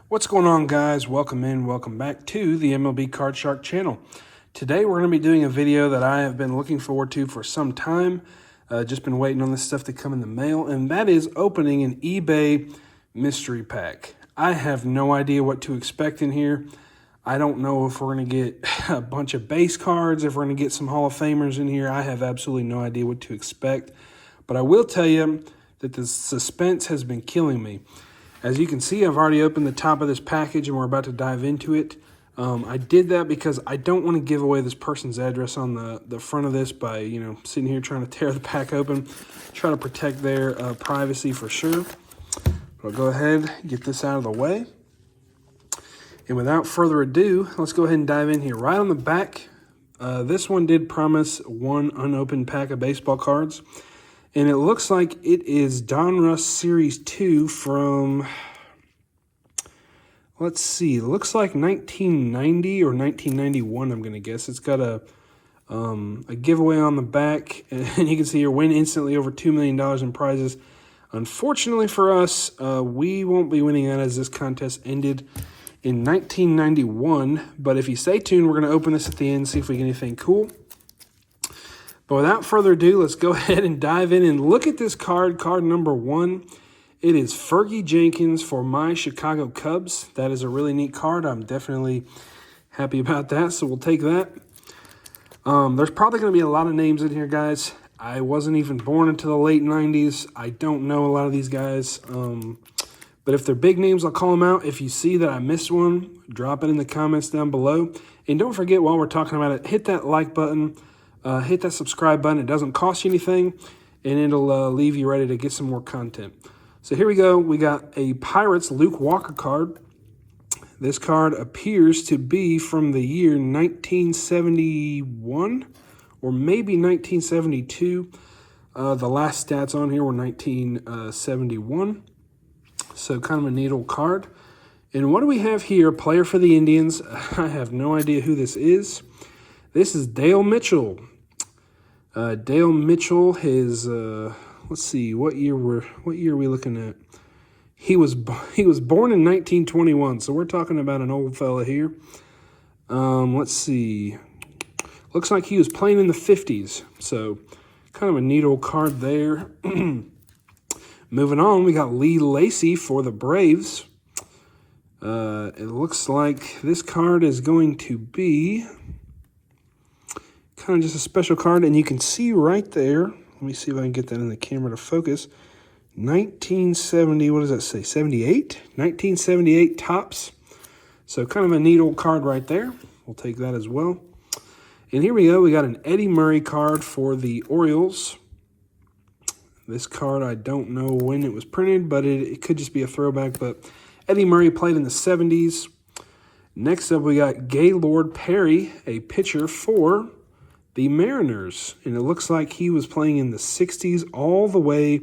What's going on, guys? Welcome in, welcome back to the MLB Card Shark channel. Today we're going to be doing a video that I have been looking forward to for some time. Just been waiting on this stuff to come in the mail, and that is opening an eBay mystery pack. I have no idea what to expect in here. I don't know if we're going to get a bunch of base cards, if we're going to get some Hall of Famers in here. I have absolutely no idea what to expect. But I will tell you that the suspense has been killing me. As you can see, I've already opened the top of this package and we're about to dive into it. I did that because I don't want to give away this person's address on the front of this by, sitting here trying to tear the pack open. Try to protect their privacy for sure. But I'll go ahead and get this out of the way. And without further ado, let's go ahead and dive in here. Right on the back, this one did promise one unopened pack of baseball cards. And it looks like it is Donruss Series 2 from, let's see, it looks like 1990 or 1991, I'm going to guess. It's got a giveaway on the back, and you can see here, win instantly over $2 million in prizes. Unfortunately for us, we won't be winning that as this contest ended in 1991. But if you stay tuned, we're going to open this at the end, see if we get anything cool. But without further ado, let's go ahead and dive in and look at this card, card number 1. It is Fergie Jenkins for my Chicago Cubs. That is a really neat card. I'm definitely happy about that, so we'll take that. There's probably going to be a lot of names in here, guys. I wasn't even born until the late 90s. I don't know a lot of these guys. But if they're big names, I'll call them out. If you see that I missed one, drop it in the comments down below. And don't forget, while we're talking about it, hit that like button. Hit that subscribe button. It doesn't cost you anything, and it'll leave you ready to get some more content. So here we go. We got a Pirates Luke Walker card. This card appears to be from the year 1971 or maybe 1972. The last stats on here were 1971. So kind of a neat old card. And what do we have here? Player for the Indians. I have no idea who this is. This is Dale Mitchell. Dale Mitchell, let's see, what year are we looking at? He was born in 1921, so we're talking about an old fella here. Let's see. Looks like he was playing in the 50s, so kind of a neat old card there. Moving on, we got Lee Lacy for the Braves. It looks like this card is going to be kind of just a special card, and you can see right there, let me see if I can get that in the camera to focus, 1970, what does that say, 78? 1978 Topps. So kind of a neat old card right there. We'll take that as well. And here we go, we got an Eddie Murray card for the Orioles. This card, I don't know when it was printed, but it could just be a throwback, but Eddie Murray played in the 70s. Next up, we got Gaylord Perry, a pitcher for the Mariners, and it looks like he was playing in the 60s all the way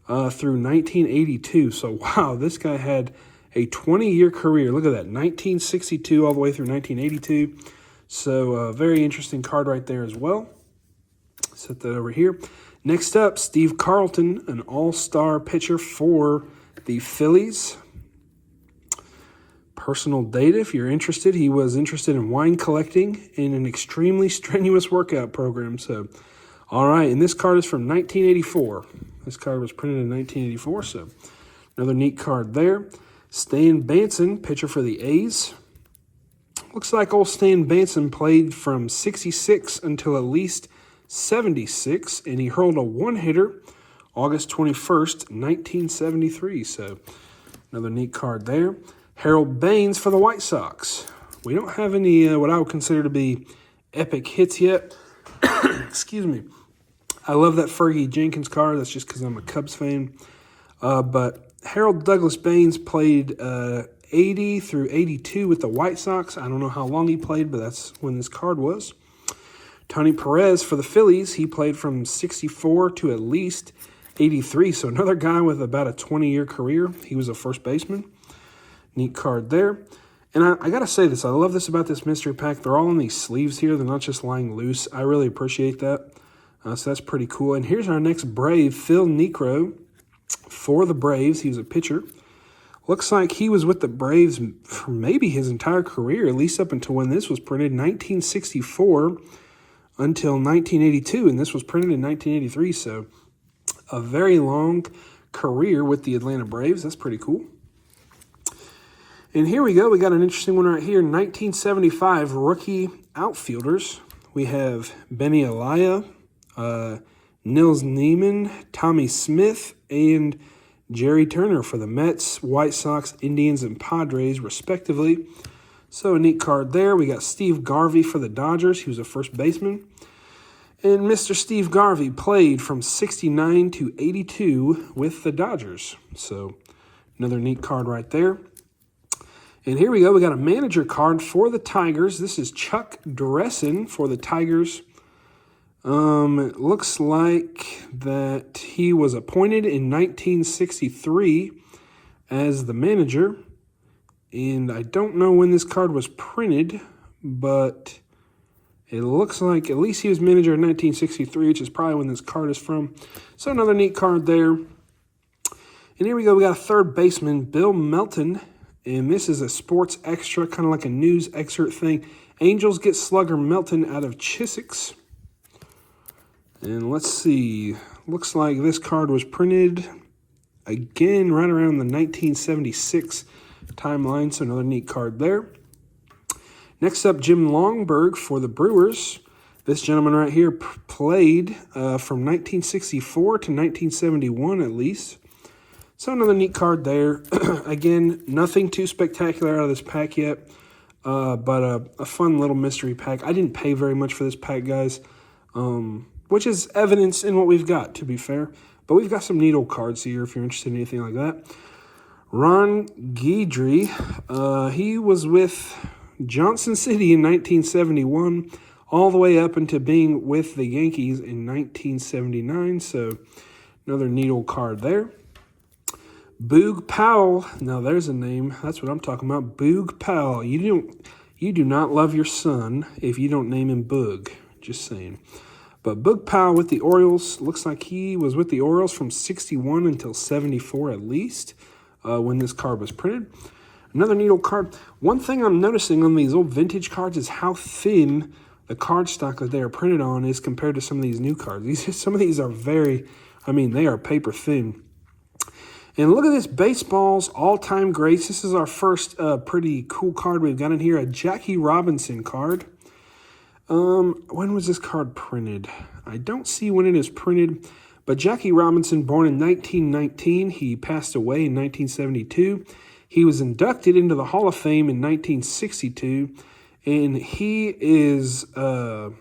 through 1982. So, wow, this guy had a 20-year career. Look at that, 1962 all the way through 1982. So, very interesting card right there as well. Set that over here. Next up, Steve Carlton, an all-star pitcher for the Phillies. Personal data, if you're interested, he was interested in wine collecting in an extremely strenuous workout program. So, all right, and this card is from 1984. This card was printed in 1984, so another neat card there. Stan Banson, pitcher for the A's. Looks like old Stan Banson played from 66 until at least 76, and he hurled a one-hitter August 21st, 1973. So, another neat card there. Harold Baines for the White Sox. We don't have any what I would consider to be epic hits yet. Excuse me. I love that Fergie Jenkins card. That's just because I'm a Cubs fan. But Harold Douglas Baines played 80 through 82 with the White Sox. I don't know how long he played, but that's when this card was. Tony Perez for the Phillies. He played from 64 to at least 83. So another guy with about a 20-year career. He was a first baseman. Neat card there. And I got to say this. I love this about this mystery pack. They're all in these sleeves here. They're not just lying loose. I really appreciate that. So that's pretty cool. And here's our next Brave, Phil Niekro for the Braves. He was a pitcher. Looks like he was with the Braves for maybe his entire career, at least up until when this was printed, 1964 until 1982, and this was printed in 1983, so a very long career with the Atlanta Braves. That's pretty cool. And here we go. We got an interesting one right here. 1975 rookie outfielders. We have Benny Elia, Nils Neiman, Tommy Smith, and Jerry Turner for the Mets, White Sox, Indians, and Padres, respectively. So a neat card there. We got Steve Garvey for the Dodgers. He was a first baseman. And Mr. Steve Garvey played from 69 to 82 with the Dodgers. So another neat card right there. And here we go. We got a manager card for the Tigers. This is Chuck Dressen for the Tigers. It looks like that he was appointed in 1963 as the manager. And I don't know when this card was printed, but it looks like at least he was manager in 1963, which is probably when this card is from. So another neat card there. And here we go. We got a third baseman, Bill Melton. And this is a sports extra, kind of like a news excerpt thing. Angels get slugger Melton out of Chiswick. And let's see. Looks like this card was printed again right around the 1976 timeline. So another neat card there. Next up, Jim Longberg for the Brewers. This gentleman right here played from 1964 to 1971 at least. So another neat card there. Again, nothing too spectacular out of this pack yet, but a fun little mystery pack. I didn't pay very much for this pack, guys, which is evidence in what we've got, to be fair. But we've got some neat old cards here if you're interested in anything like that. Ron Guidry, he was with Johnson City in 1971, all the way up into being with the Yankees in 1979. So another neat old card there. Boog Powell. Now there's a name. That's what I'm talking about. Boog Powell. You do not love your son if you don't name him Boog. Just saying. But Boog Powell with the Orioles. Looks like he was with the Orioles from 61 until 74 at least when this card was printed. Another neat old card. One thing I'm noticing on these old vintage cards is how thin the card stock that they are printed on is compared to some of these new cards. Some of these are they are paper thin. And look at this, baseball's all-time greats. This is our first pretty cool card we've got in here, a Jackie Robinson card. When was this card printed? I don't see when it is printed, but Jackie Robinson, born in 1919, he passed away in 1972. He was inducted into the Hall of Fame in 1962, and he is one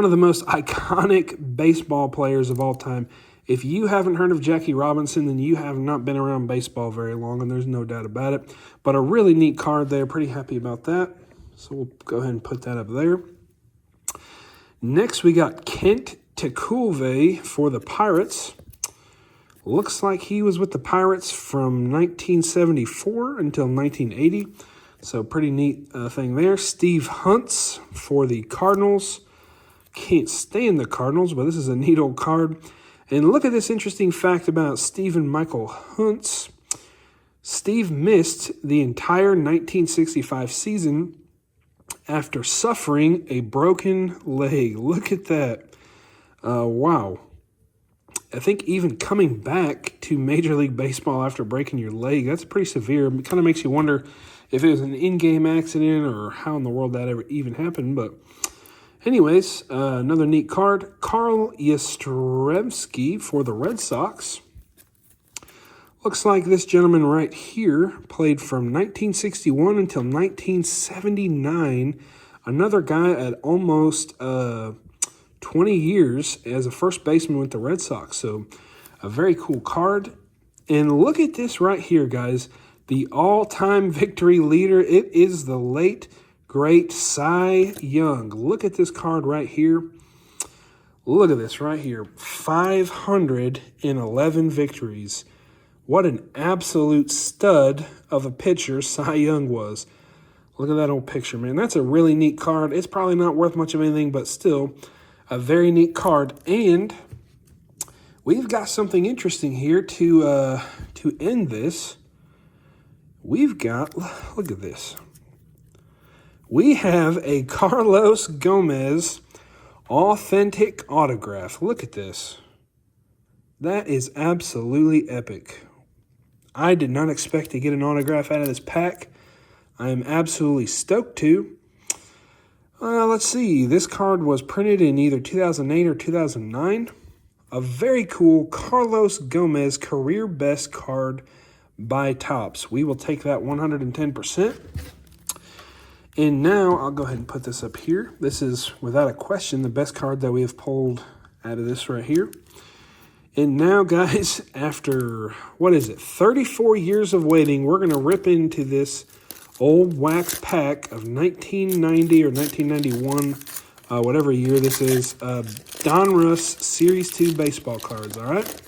of the most iconic baseball players of all time. If you haven't heard of Jackie Robinson, then you have not been around baseball very long, and there's no doubt about it. But a really neat card there. Pretty happy about that. So we'll go ahead and put that up there. Next, we got Kent Tekulve for the Pirates. Looks like he was with the Pirates from 1974 until 1980. So pretty neat thing there. Steve Huntz for the Cardinals. Can't stand the Cardinals, but this is a neat old card. And look at this interesting fact about Stephen Michael Huntz. Steve missed the entire 1965 season after suffering a broken leg. Look at that. Wow. I think even coming back to Major League Baseball after breaking your leg, that's pretty severe. It kind of makes you wonder if it was an in-game accident or how in the world that ever even happened. But anyways, another neat card. Carl Yastrzemski for the Red Sox. Looks like this gentleman right here played from 1961 until 1979. Another guy at almost 20 years as a first baseman with the Red Sox. So a very cool card. And look at this right here, guys. The all-time victory leader. It is the late, great Cy Young. Look at this card right here. Look at this right here. 511 victories. What an absolute stud of a pitcher Cy Young was. Look at that old picture, man. That's a really neat card. It's probably not worth much of anything, but still a very neat card. And we've got something interesting here to end this. we've got, look at this. We have a Carlos Gomez authentic autograph. Look at this. That is absolutely epic. I did not expect to get an autograph out of this pack. I am absolutely stoked to. Let's see. This card was printed in either 2008 or 2009. A very cool Carlos Gomez career best card by Topps. We will take that 110%. And now I'll go ahead and put this up here. This is, without a question, the best card that we have pulled out of this right here. And now, guys, after, 34 years of waiting, we're going to rip into this old wax pack of 1990 or 1991, whatever year this is, Donruss Series 2 baseball cards, all right?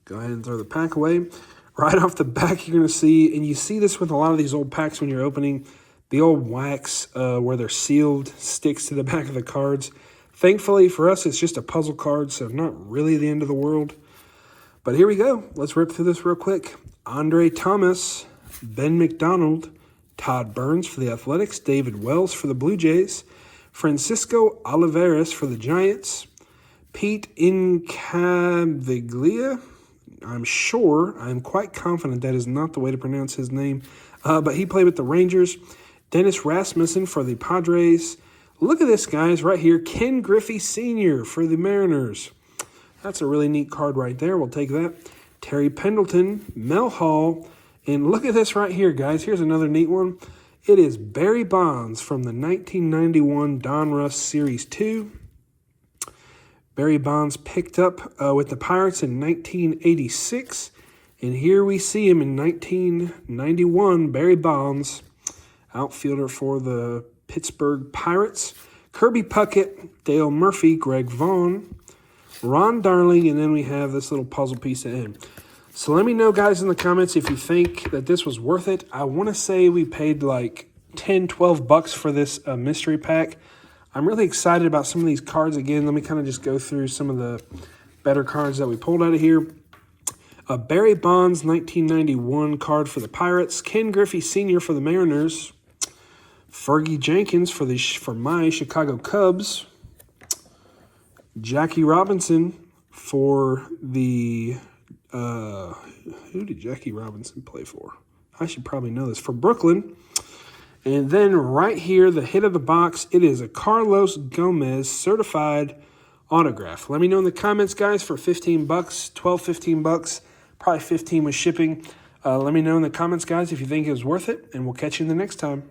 Go ahead and throw the pack away. Right off the back, you're going to see, and you see this with a lot of these old packs when you're opening, the old wax where they're sealed sticks to the back of the cards. Thankfully for us, it's just a puzzle card, so not really the end of the world. But here we go. Let's rip through this real quick. Andre Thomas, Ben McDonald, Todd Burns for the Athletics, David Wells for the Blue Jays, Francisco Olivares for the Giants, Pete Incaviglia. I'm quite confident that is not the way to pronounce his name, but he played with the Rangers. Dennis Rasmussen for the Padres. Look at this, guys, right here. Ken Griffey Sr. for the Mariners. That's a really neat card right there. We'll take that. Terry Pendleton, Mel Hall. And look at this right here, guys. Here's another neat one. It is Barry Bonds from the 1991 Donruss Series 2. Barry Bonds picked up with the Pirates in 1986. And here we see him in 1991, Barry Bonds, outfielder for the Pittsburgh Pirates. Kirby Puckett, Dale Murphy, Greg Vaughn, Ron Darling, and then we have this little puzzle piece at the end. So let me know, guys, in the comments if you think that this was worth it. I want to say we paid like $10, $12 for this mystery pack. I'm really excited about some of these cards. Again, let me kind of just go through some of the better cards that we pulled out of here. Barry Bonds, 1991 card for the Pirates. Ken Griffey Sr. for the Mariners. Fergie Jenkins for my Chicago Cubs. Jackie Robinson for the, who did Jackie Robinson play for? I should probably know this. For Brooklyn. And then right here, the hit of the box, it is a Carlos Gomez certified autograph. Let me know in the comments, guys, for $15, $12, $15, probably 15 with shipping. Let me know in the comments, guys, if you think it was worth it, and we'll catch you in the next time.